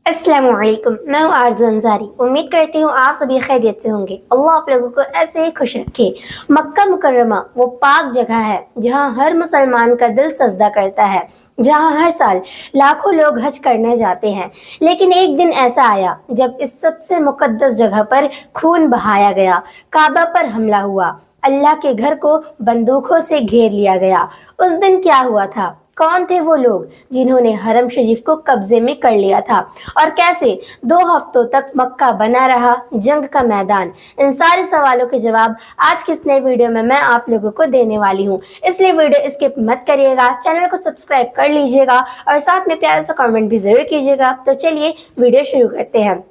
अस्सलाम वालेकुम, मैं हूँ आरज़ू अंसारी। उम्मीद करती हूँ आप सभी खैरियत से होंगे। अल्लाह आप लोगों को ऐसे ही खुश रखे। मक्का मुकर्रमा वो पाक जगह है जहाँ हर मुसलमान का दिल सजदा करता है, जहाँ हर साल लाखों लोग हज करने जाते हैं। लेकिन एक दिन ऐसा आया जब इस सबसे मुकद्दस जगह पर खून बहाया गया, काबा पर हमला हुआ, अल्लाह के घर को बंदूकों से घेर लिया गया। उस दिन क्या हुआ था? कौन थे वो लोग जिन्होंने हरम शरीफ को कब्जे में कर लिया था, और कैसे 2 हफ्तों तक मक्का बना रहा जंग का मैदान? इन सारे सवालों के जवाब आज की इस नए वीडियो में मैं आप लोगों को देने वाली हूँ, इसलिए वीडियो स्किप मत करिएगा, चैनल को सब्सक्राइब कर लीजिएगा और साथ में प्यारा सा कमेंट भी जरूर कीजिएगा। तो चलिए वीडियो शुरू करते हैं।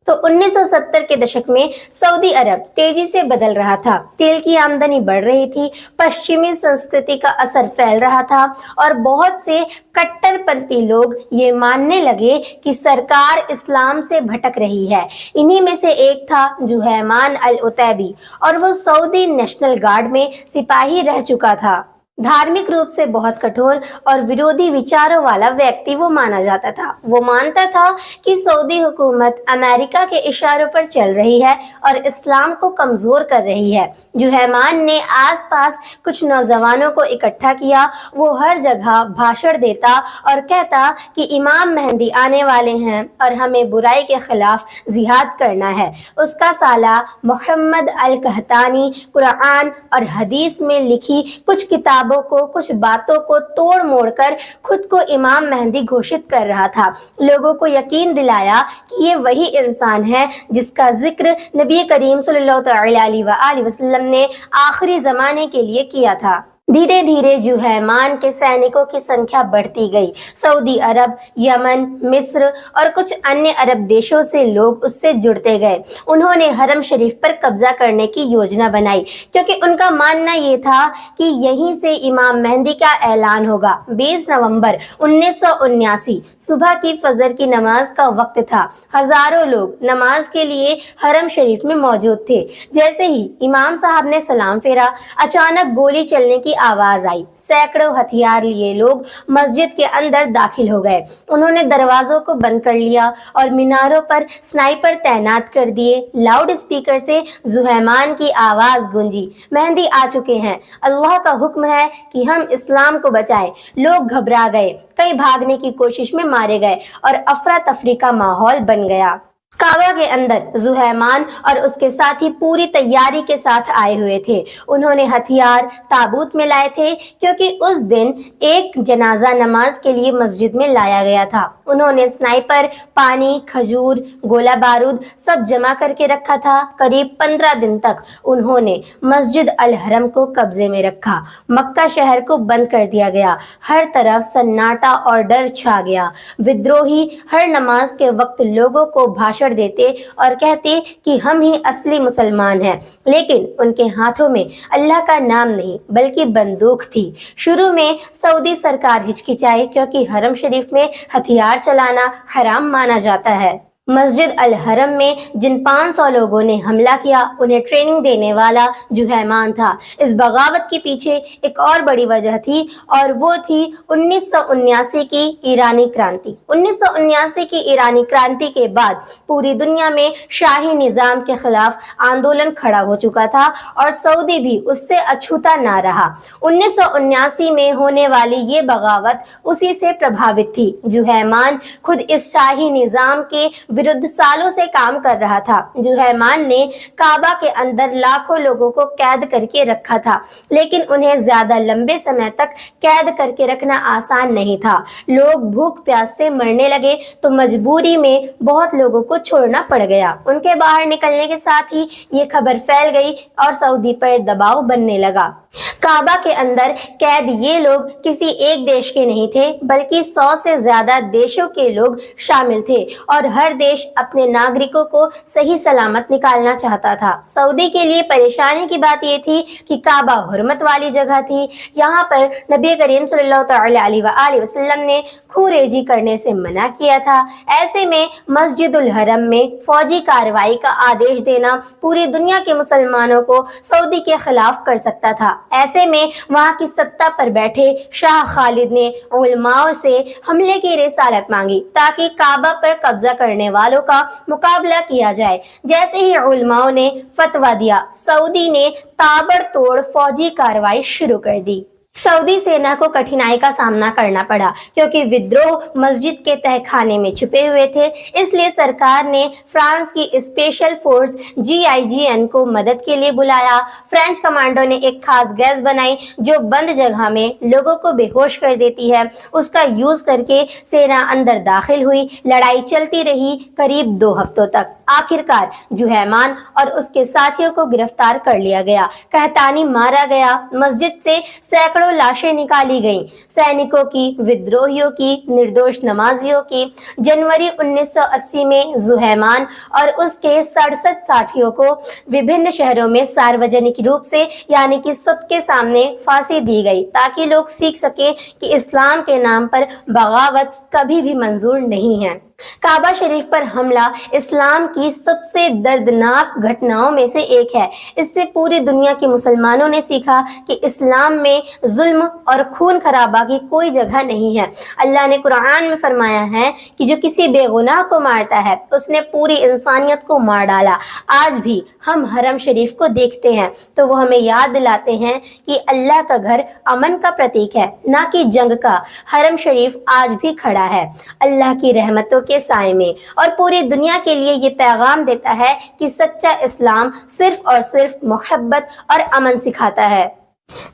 तो 1970 के दशक में सऊदी अरब तेजी से बदल रहा था, तेल की आमदनी बढ़ रही थी, पश्चिमी संस्कृति का असर फैल रहा था और बहुत से कट्टरपंथी लोग ये मानने लगे कि सरकार इस्लाम से भटक रही है। इन्हीं में से एक था जुहैमान अल उतैबी, और वो सऊदी नेशनल गार्ड में सिपाही रह चुका था। धार्मिक रूप से बहुत कठोर और विरोधी विचारों वाला व्यक्ति वो माना जाता था। वो मानता था कि सऊदी हुकूमत अमेरिका के इशारों पर चल रही है और इस्लाम को कमजोर कर रही है। जुहैमान ने आसपास कुछ नौजवानों को इकट्ठा किया। वो हर जगह भाषण देता और कहता कि इमाम मेहंदी आने वाले हैं और हमें बुराई के खिलाफ जिहाद करना है। उसका साला मोहम्मद अल कहतानी कुरान और हदीस में लिखी कुछ किताबों को, कुछ बातों को तोड़ मोड़ कर खुद को इमाम मेहंदी घोषित कर रहा था। लोगों को यकीन दिलाया कि ये वही इंसान है जिसका जिक्र नबी करीम सल्लल्लाहु अलैहि वसल्लम ने आखिरी जमाने के लिए किया था। धीरे धीरे जुहैमान के सैनिकों की संख्या बढ़ती गई। सऊदी अरब, यमन, मिस्र और कुछ अन्य अरब देशों से लोग उससे जुड़ते गए। उन्होंने हरम शरीफ पर कब्जा करने की योजना बनाई, क्योंकि उनका मानना ये था कि यहीं से इमाम मेहंदी का ऐलान होगा। 20 नवंबर 1979 सुबह की फजर की नमाज का वक्त था। हजारों लोग नमाज के लिए हरम शरीफ में मौजूद थे। जैसे ही इमाम साहब ने सलाम फेरा, अचानक गोली चलने की आवाज आई। सैकड़ों हथियार लिए लोग मस्जिद के अंदर दाखिल हो गए। उन्होंने दरवाजों को बंद कर लिया और मीनारों पर स्नाइपर तैनात कर दिए। लाउड स्पीकर से जुहैमान की आवाज गूंजी, मेहंदी आ चुके हैं, अल्लाह का हुक्म है कि हम इस्लाम को बचाएं। लोग घबरा गए, कई भागने की कोशिश में मारे गए और अफरा तफरी का माहौल बन गया। काबा के अंदर जुहैमान और उसके साथी पूरी तैयारी के साथ आए हुए थे। उन्होंने हथियार ताबूत में लाए थे, क्योंकि उस दिन एक जनाजा नमाज के लिए मस्जिद में लाया गया था। उन्होंने स्नाइपर, पानी, खजूर, गोला बारूद सब जमा करके रखा था। करीब 15 दिन तक उन्होंने मस्जिद अल हरम को कब्जे में रखा। मक्का शहर को बंद कर दिया गया। हर तरफ सन्नाटा और डर छा गया। विद्रोही हर नमाज के वक्त लोगों को भाषण देते और कहते कि हम ही असली मुसलमान हैं, लेकिन उनके हाथों में अल्लाह का नाम नहीं बल्कि बंदूक थी। शुरू में सऊदी सरकार हिचकिचाई, क्योंकि हरम शरीफ में हथियार चलाना हराम माना जाता है। मस्जिद अल हरम में जिन 500 लोगों ने हमला किया, उन्हें ट्रेनिंग देने वाला जुहैमान था। इस बगावत के पीछे एक और बड़ी वजह थी, और वो थी 1979 की ईरानी क्रांति। 1979 की ईरानी क्रांति के बाद पूरी दुनिया में शाही निजाम के खिलाफ आंदोलन खड़ा हो चुका था और सऊदी भी उससे अछूता ना रहा। 1979 में होने वाली ये बगावत उसी से प्रभावित थी। जुहैमान खुद इस शाही निजाम के विरुद्ध सालों से काम कर रहा था। जुहैमान ने काबा के अंदर लाखों लोगों को कैद करके रखा था, लेकिन उन्हें ज्यादा लंबे समय तक कैद करके रखना आसान नहीं था। लोग भूख प्यास से मरने लगे, तो मजबूरी में बहुत लोगों को छोड़ना पड़ गया। उनके बाहर निकलने के साथ ही ये खबर फैल गई और सऊदी पर दबाव बनने लगा। काबा के अंदर कैद ये लोग किसी एक देश के नहीं थे, बल्कि 100 से ज्यादा देशों के लोग शामिल थे, और हर देश अपने नागरिकों को सही सलामत निकालना चाहता था। सऊदी के लिए परेशानी की बात ये थी कि काबा हुर्मत वाली जगह थी। यहाँ पर नबी करीम सल्लल्लाहु अलैहि वसल्लम ने खूरेजी करने से मना किया था। ऐसे में मस्जिदुल हरम में फौजी कार्रवाई का आदेश देना पूरी दुनिया के मुसलमानों को सऊदी के खिलाफ कर सकता था। ایسے میں وہاں کی سطح پر بیٹھے شاہ خالد نے علماء سے حملے کی رسالت مانگی تاکہ کعبہ پر قبضہ کرنے والوں کا مقابلہ کیا جائے۔ جیسے ہی علماء نے فتویٰ دیا، سعودی نے تابڑ توڑ فوجی کارروائی شروع کر دی۔ سعودی سینا کو کٹھنائی کا سامنا کرنا پڑا کیونکہ ودروہ مسجد کے تہہ خانے میں چھپے ہوئے تھے، اس لیے سرکار نے فرانس کی اسپیشل فورس GIGN کو مدد کے لیے بلایا۔ فرینچ کمانڈو نے ایک خاص گیس بنائی جو بند جگہ میں لوگوں کو بے ہوش کر دیتی ہے، اس کا یوز کر کے سینا اندر داخل ہوئی۔ لڑائی چلتی رہی قریب 2 ہفتوں تک۔ آخرکار جہیمان اور اس کے ساتھیوں کو گرفتار کر لیا گیا، قحطانی مارا گیا، مسجد سے سینکڑوں لاشیں نکالی گئیں، سینکوں کی، ودروہیوں کی، نردوش نمازیوں کی۔ جنوری 1980 میں زہیمان اور اس کے 67 ساتھیوں کو وبھن شہروں میں ساروجنک روپ سے یعنی کہ سب کے سامنے پھانسی دی گئی تاکہ لوگ سیکھ سکیں کہ اسلام کے نام پر بغاوت کبھی بھی منظور نہیں ہے۔ کعبہ شریف پر حملہ اسلام کی سب سے دردناک گھٹناؤں میں سے ایک ہے۔ اس سے پوری دنیا کے مسلمانوں نے سیکھا کہ اسلام میں ظلم اور خون خرابہ کی کوئی جگہ نہیں ہے۔ اللہ نے قرآن میں فرمایا ہے کہ جو کسی بے گناہ کو مارتا ہے اس نے پوری انسانیت کو مار ڈالا۔ آج بھی ہم حرم شریف کو دیکھتے ہیں تو وہ ہمیں یاد دلاتے ہیں کہ اللہ کا گھر امن کا پرتیک ہے، نہ کہ جنگ کا۔ حرم شریف آج بھی کھڑا ہے اللہ کی رحمتوں کے سائے میں، اور پوری دنیا کے لیے یہ پیغام دیتا ہے کہ سچا اسلام صرف اور صرف محبت اور امن سکھاتا ہے۔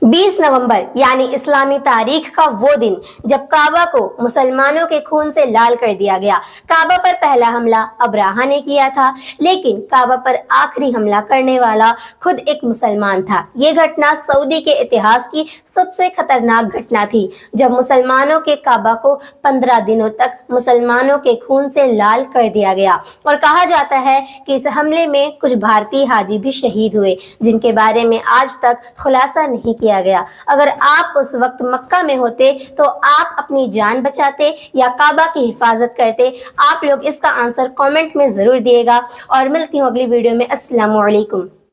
20 نومبر یعنی اسلامی تاریخ کا وہ دن جب کعبہ کو مسلمانوں کے خون سے لال کر دیا گیا۔ کعبہ پر پہلا حملہ ابراہا نے کیا تھا، لیکن کعبہ پر آخری حملہ کرنے والا خود ایک مسلمان تھا۔ یہ گھٹنا سعودی کے اتہاس کی سب سے خطرناک گھٹنا تھی، جب مسلمانوں کے کعبہ کو 15 دنوں تک مسلمانوں کے خون سے لال کر دیا گیا، اور کہا جاتا ہے کہ اس حملے میں کچھ بھارتی حاجی بھی شہید ہوئے جن کے بارے میں آج تک خلاصہ نہیں کیا گیا۔ اگر آپ اس وقت مکہ میں ہوتے تو آپ اپنی جان بچاتے یا کعبہ کی حفاظت کرتے؟ آپ لوگ اس کا آنسر کامنٹ میں ضرور دیے گا، اور ملتی ہوں اگلی ویڈیو میں۔ السلام علیکم۔